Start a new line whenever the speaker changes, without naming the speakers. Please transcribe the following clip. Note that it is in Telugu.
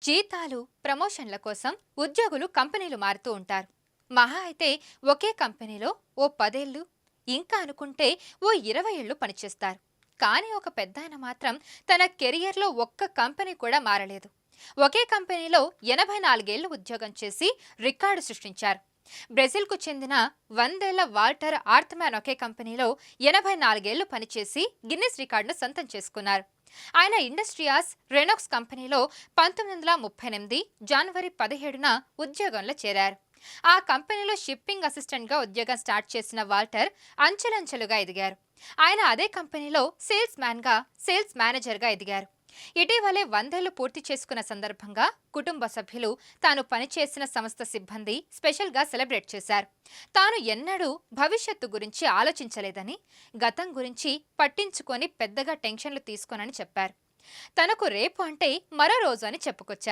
జీతాలు, ప్రమోషన్ల కోసం ఉద్యోగులు కంపెనీలు మారుతూ ఉంటారు. మహా అయితే ఒకే కంపెనీలో ఓ 10 ఏళ్ళు, ఇంకా అనుకుంటే ఓ 20 ఏళ్ళు పనిచేస్తారు. కానీ ఒక పెద్దాయన మాత్రం తన కెరియర్‌లో ఒక్క కంపెనీ కూడా మారలేదు. ఒకే కంపెనీలో 84 ఏళ్లు ఉద్యోగం చేసి రికార్డు సృష్టించారు. బ్రెజిల్‌కు చెందిన 100 ఏళ్ల వాల్టర్ ఆర్థ్మాన్ ఒకే కంపెనీలో 84 ఏళ్లు పనిచేసి గిన్నిస్ రికార్డును సొంతం చేసుకున్నారు. ఆయన ఇండస్ట్రియాస్ రెనోక్స్ కంపెనీలో 1938 జనవరి 17న ఉద్యోగంలో చేరారు. ఆ కంపెనీలో షిప్పింగ్ అసిస్టెంట్గా ఉద్యోగం స్టార్ట్ చేసిన వాల్టర్ అంచెలంచెలుగా ఎదిగారు. ఆయన అదే కంపెనీలో సేల్స్ మ్యాన్గా, సేల్స్ మేనేజర్గా ఎదిగారు. ఇటీవలే 100 ఏళ్లు పూర్తి చేసుకున్న సందర్భంగా కుటుంబ సభ్యులు తాను పనిచేసిన సంస్థ సిబ్బంది స్పెషల్గా సెలబ్రేట్ చేశారు. తాను ఎన్నడూ భవిష్యత్తు గురించి ఆలోచించలేదని, గతం గురించి పట్టించుకొని పెద్దగా టెన్షన్లు తీసుకోనని చెప్పారు. తనకు రేపు అంటే మరో రోజు అని చెప్పుకొచ్చారు.